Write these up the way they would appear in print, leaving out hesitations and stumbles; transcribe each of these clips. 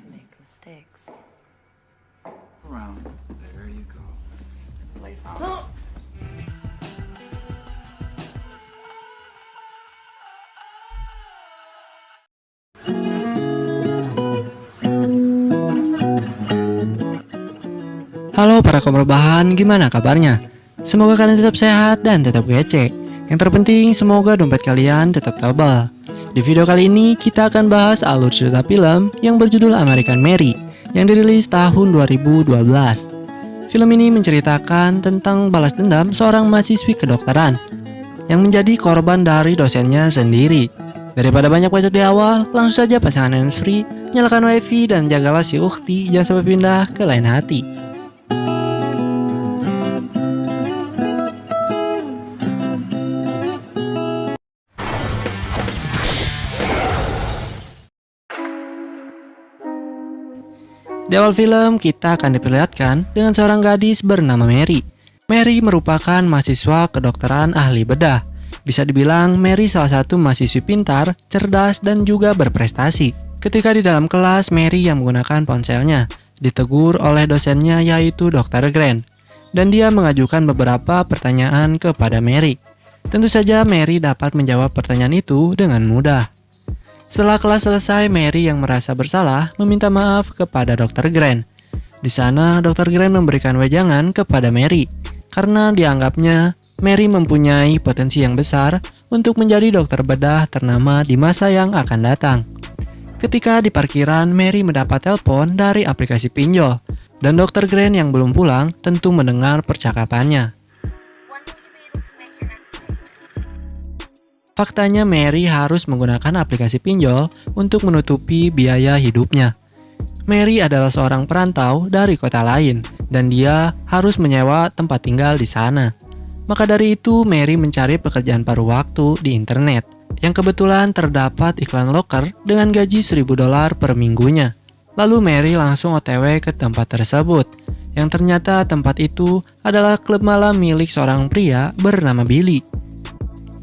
make mistakes. Around. There you go. Lay down. Halo para komerbahan, gimana kabarnya? Semoga kalian tetap sehat dan tetap kece. Yang terpenting semoga dompet kalian tetap tebal. Di video kali ini kita akan bahas alur cerita film yang berjudul American Mary yang dirilis tahun 2012. Film ini menceritakan tentang balas dendam seorang mahasiswi kedokteran yang menjadi korban dari dosennya sendiri. Daripada banyak bacot di awal, langsung saja pasangan hands free, nyalakan wifi dan jagalah si ukti jangan sampai pindah ke lain hati. Di awal film, kita akan diperlihatkan dengan seorang gadis bernama Mary. Mary merupakan mahasiswa kedokteran ahli bedah. Bisa dibilang Mary salah satu mahasiswi pintar, cerdas, dan juga berprestasi. Ketika di dalam kelas, Mary yang menggunakan ponselnya ditegur oleh dosennya yaitu Dr. Grant. Dan dia mengajukan beberapa pertanyaan kepada Mary. Tentu saja Mary dapat menjawab pertanyaan itu dengan mudah. Setelah kelas selesai, Mary yang merasa bersalah meminta maaf kepada Dr. Grant. Di sana, Dr. Grant memberikan wejangan kepada Mary karena dianggapnya Mary mempunyai potensi yang besar untuk menjadi dokter bedah ternama di masa yang akan datang. Ketika di parkiran, Mary mendapat telepon dari aplikasi pinjol dan Dr. Grant yang belum pulang tentu mendengar percakapannya. Faktanya Mary harus menggunakan aplikasi pinjol untuk menutupi biaya hidupnya. Mary adalah seorang perantau dari kota lain dan dia harus menyewa tempat tinggal di sana. Maka dari itu Mary mencari pekerjaan paruh waktu di internet yang kebetulan terdapat iklan loker dengan gaji $1.000 per minggunya. Lalu Mary langsung OTW ke tempat tersebut yang ternyata tempat itu adalah klub malam milik seorang pria bernama Billy.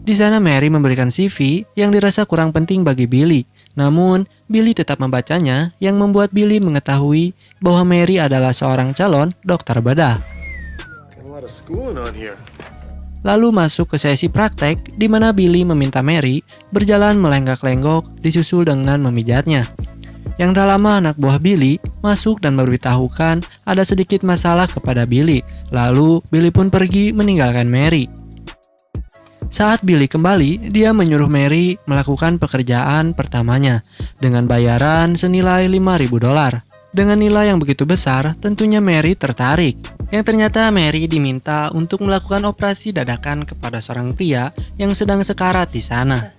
Di sana Mary memberikan CV yang dirasa kurang penting bagi Billy. Namun, Billy tetap membacanya yang membuat Billy mengetahui bahwa Mary adalah seorang calon dokter bedah. Lalu masuk ke sesi praktek di mana Billy meminta Mary berjalan melenggak-lenggok disusul dengan memijatnya. Yang tak lama anak buah Billy masuk dan memberitahukan ada sedikit masalah kepada Billy. Lalu Billy pun pergi meninggalkan Mary. Saat Billy kembali, dia menyuruh Mary melakukan pekerjaan pertamanya dengan bayaran senilai $5.000. Dengan nilai yang begitu besar, tentunya Mary tertarik. Yang ternyata Mary diminta untuk melakukan operasi dadakan kepada seorang pria yang sedang sekarat di sana.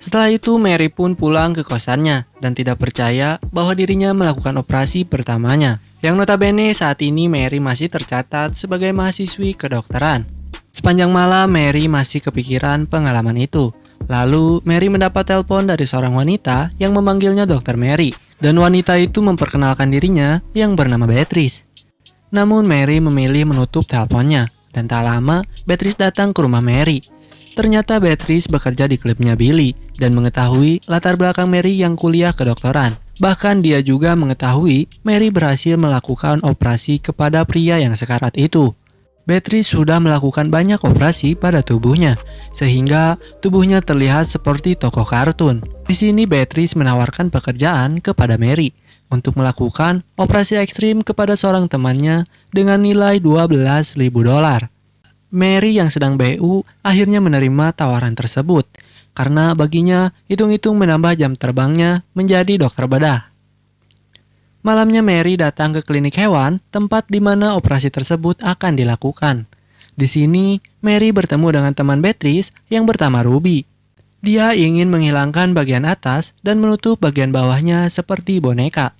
Setelah itu Mary pun pulang ke kosannya dan tidak percaya bahwa dirinya melakukan operasi pertamanya. Yang notabene saat ini Mary masih tercatat sebagai mahasiswi kedokteran. Sepanjang malam Mary masih kepikiran pengalaman itu. Lalu Mary mendapat telepon dari seorang wanita yang memanggilnya Dr. Mary. Dan wanita itu memperkenalkan dirinya yang bernama Beatrice. Namun Mary memilih menutup teleponnya. Dan tak lama Beatrice datang ke rumah Mary. Ternyata Beatrice bekerja di klubnya Billy dan mengetahui latar belakang Mary yang kuliah kedokteran. Bahkan dia juga mengetahui Mary berhasil melakukan operasi kepada pria yang sekarat itu. Beatrice sudah melakukan banyak operasi pada tubuhnya, sehingga tubuhnya terlihat seperti tokoh kartun. Di sini Beatrice menawarkan pekerjaan kepada Mary untuk melakukan operasi ekstrim kepada seorang temannya dengan nilai $12.000. Mary yang sedang BU akhirnya menerima tawaran tersebut. Karena baginya hitung-hitung menambah jam terbangnya menjadi dokter bedah. Malamnya Mary datang ke klinik hewan, tempat di mana operasi tersebut akan dilakukan. Di sini, Mary bertemu dengan teman Beatrice yang bernama Ruby. Dia ingin menghilangkan bagian atas dan menutup bagian bawahnya seperti boneka.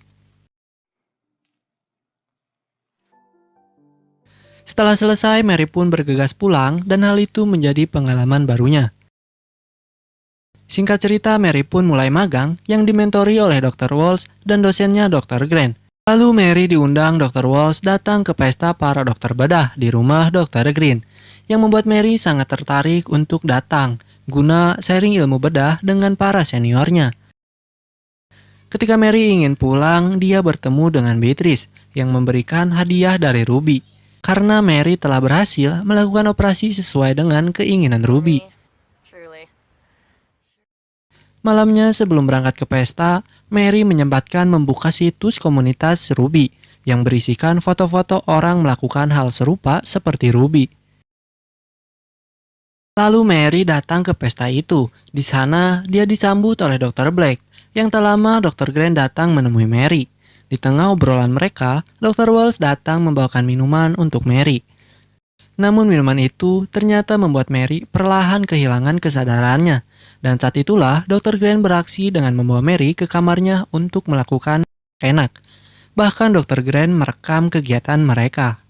Setelah selesai, Mary pun bergegas pulang dan hal itu menjadi pengalaman barunya. Singkat cerita, Mary pun mulai magang yang dimentori oleh Dr. Walsh dan dosennya Dr. Grant. Lalu Mary diundang Dr. Walsh datang ke pesta para dokter bedah di rumah Dr. Green, yang membuat Mary sangat tertarik untuk datang guna sharing ilmu bedah dengan para seniornya. Ketika Mary ingin pulang, dia bertemu dengan Beatrice yang memberikan hadiah dari Ruby. Karena Mary telah berhasil melakukan operasi sesuai dengan keinginan Ruby. Malamnya sebelum berangkat ke pesta, Mary menyempatkan membuka situs komunitas Ruby yang berisikan foto-foto orang melakukan hal serupa seperti Ruby. Lalu Mary datang ke pesta itu. Di sana, dia disambut oleh Dr. Black. Yang tak lama, Dr. Grant datang menemui Mary. Di tengah obrolan mereka, Dr. Walsh datang membawakan minuman untuk Mary. Namun minuman itu ternyata membuat Mary perlahan kehilangan kesadarannya. Dan saat itulah Dr. Grant beraksi dengan membawa Mary ke kamarnya untuk melakukan enak. Bahkan Dr. Grant merekam kegiatan mereka.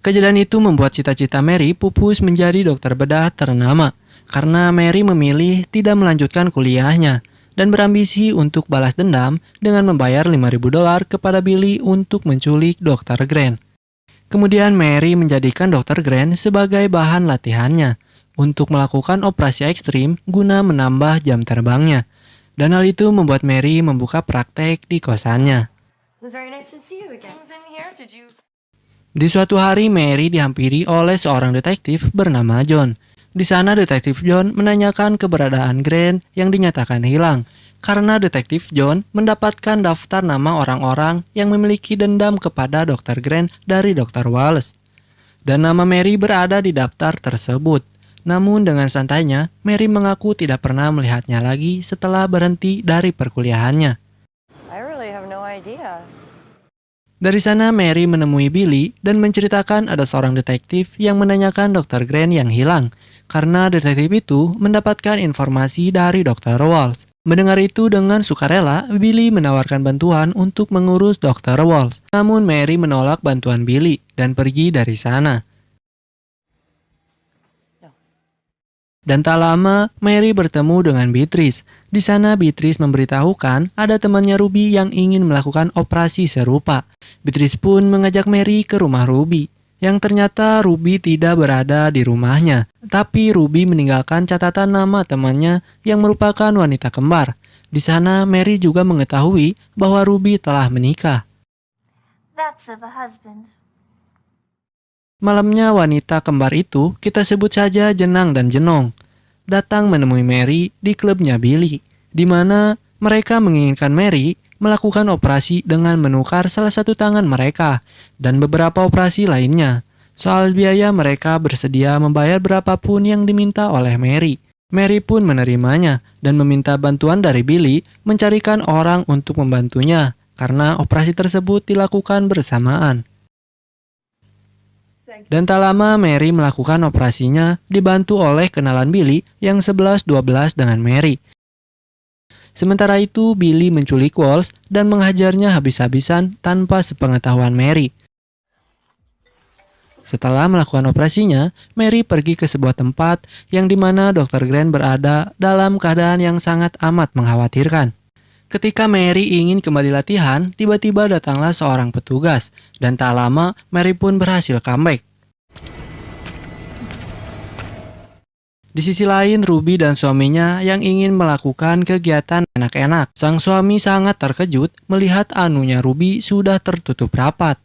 Kejadian itu membuat cita-cita Mary pupus menjadi dokter bedah ternama. Karena Mary memilih tidak melanjutkan kuliahnya dan berambisi untuk balas dendam dengan membayar $5.000 kepada Billy untuk menculik Dr. Grant. Kemudian Mary menjadikan Dr. Grant sebagai bahan latihannya untuk melakukan operasi ekstrim guna menambah jam terbangnya. Dan hal itu membuat Mary membuka praktek di kosannya. Di suatu hari Mary dihampiri oleh seorang detektif bernama John. Di sana detektif John menanyakan keberadaan Grant yang dinyatakan hilang. Karena detektif John mendapatkan daftar nama orang-orang yang memiliki dendam kepada Dr. Grant dari Dr. Wallace. Dan nama Mary berada di daftar tersebut. Namun dengan santainya, Mary mengaku tidak pernah melihatnya lagi setelah berhenti dari perkuliahannya. Dari sana Mary menemui Billy dan menceritakan ada seorang detektif yang menanyakan Dr. Grant yang hilang. Karena detektif itu mendapatkan informasi dari Dr. Walsh. Mendengar itu dengan sukarela, Billy menawarkan bantuan untuk mengurus Dr. Walsh. Namun Mary menolak bantuan Billy dan pergi dari sana. Dan tak lama, Mary bertemu dengan Beatrice. Di sana Beatrice memberitahukan ada temannya Ruby yang ingin melakukan operasi serupa. Beatrice pun mengajak Mary ke rumah Ruby. Yang ternyata Ruby tidak berada di rumahnya. Tapi Ruby meninggalkan catatan nama temannya yang merupakan wanita kembar. Di sana Mary juga mengetahui bahwa Ruby telah menikah. Malamnya wanita kembar itu kita sebut saja Jenang dan Jenong datang menemui Mary di klubnya Billy, di mana mereka menginginkan Mary melakukan operasi dengan menukar salah satu tangan mereka dan beberapa operasi lainnya. Soal biaya mereka bersedia membayar berapapun yang diminta oleh Mary. Mary pun menerimanya dan meminta bantuan dari Billy mencarikan orang untuk membantunya karena operasi tersebut dilakukan bersamaan. Dan tak lama Mary melakukan operasinya dibantu oleh kenalan Billy yang 11-12 dengan Mary. Sementara itu Billy menculik Walsh dan menghajarnya habis-habisan tanpa sepengetahuan Mary. Setelah melakukan operasinya, Mary pergi ke sebuah tempat yang dimana Dr. Grant berada dalam keadaan yang sangat amat mengkhawatirkan. Ketika Mary ingin kembali latihan, tiba-tiba datanglah seorang petugas, dan tak lama Mary pun berhasil comeback. Di sisi lain, Ruby dan suaminya yang ingin melakukan kegiatan enak-enak. Sang suami sangat terkejut melihat anunya Ruby sudah tertutup rapat.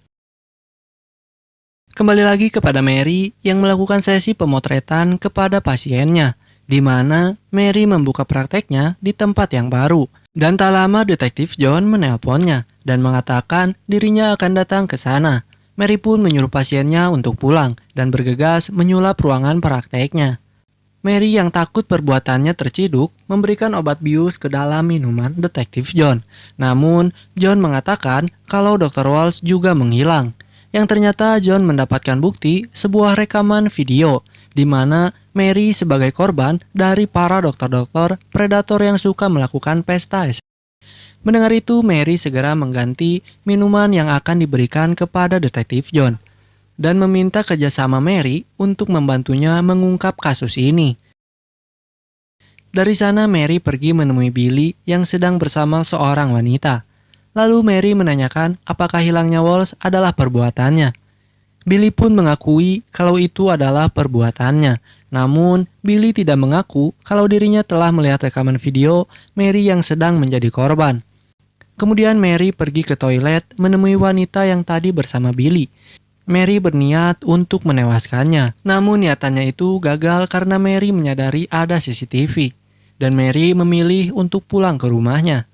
Kembali lagi kepada Mary yang melakukan sesi pemotretan kepada pasiennya, di mana Mary membuka prakteknya di tempat yang baru. Dan tak lama detektif John menelponnya dan mengatakan dirinya akan datang ke sana. Mary pun menyuruh pasiennya untuk pulang dan bergegas menyulap ruangan prakteknya. Mary yang takut perbuatannya terciduk memberikan obat bius ke dalam minuman detektif John. Namun John mengatakan kalau Dr. Walsh juga menghilang. Yang ternyata John mendapatkan bukti sebuah rekaman video di mana Mary sebagai korban dari para dokter-dokter predator yang suka melakukan pesta. Mendengar itu, Mary segera mengganti minuman yang akan diberikan kepada detektif John dan meminta kerjasama Mary untuk membantunya mengungkap kasus ini. Dari sana Mary pergi menemui Billy yang sedang bersama seorang wanita. Lalu Mary menanyakan apakah hilangnya Walsh adalah perbuatannya. Billy pun mengakui kalau itu adalah perbuatannya. Namun, Billy tidak mengaku kalau dirinya telah melihat rekaman video Mary yang sedang menjadi korban. Kemudian Mary pergi ke toilet menemui wanita yang tadi bersama Billy. Mary berniat untuk menewaskannya. Namun niatannya itu gagal karena Mary menyadari ada CCTV. Dan Mary memilih untuk pulang ke rumahnya.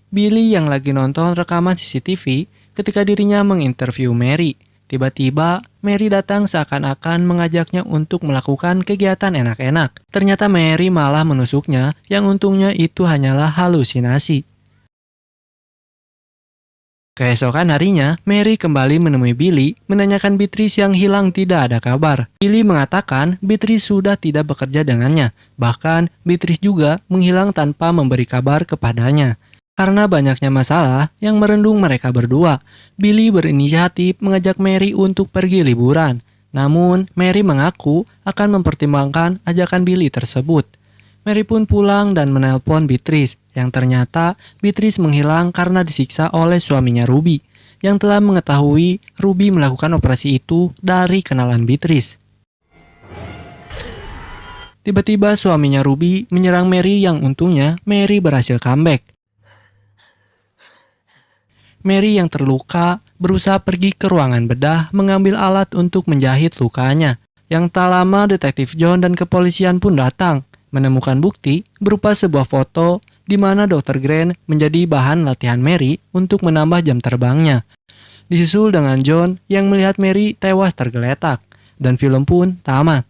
Billy yang lagi nonton rekaman CCTV ketika dirinya menginterview Mary. Tiba-tiba, Mary datang seakan-akan mengajaknya untuk melakukan kegiatan enak-enak. Ternyata Mary malah menusuknya, yang untungnya itu hanyalah halusinasi. Keesokan harinya, Mary kembali menemui Billy, menanyakan Beatrice yang hilang tidak ada kabar. Billy mengatakan Beatrice sudah tidak bekerja dengannya, bahkan Beatrice juga menghilang tanpa memberi kabar kepadanya. Karena banyaknya masalah yang merendung mereka berdua, Billy berinisiatif mengajak Mary untuk pergi liburan. Namun, Mary mengaku akan mempertimbangkan ajakan Billy tersebut. Mary pun pulang dan menelpon Beatrice, yang ternyata Beatrice menghilang karena disiksa oleh suaminya Ruby, yang telah mengetahui Ruby melakukan operasi itu dari kenalan Beatrice. Tiba-tiba suaminya Ruby menyerang Mary yang untungnya Mary berhasil comeback. Mary yang terluka berusaha pergi ke ruangan bedah mengambil alat untuk menjahit lukanya. Yang tak lama detektif John dan kepolisian pun datang, menemukan bukti berupa sebuah foto di mana Dr. Grant menjadi bahan latihan Mary untuk menambah jam terbangnya. Disusul dengan John yang melihat Mary tewas tergeletak, dan film pun tamat.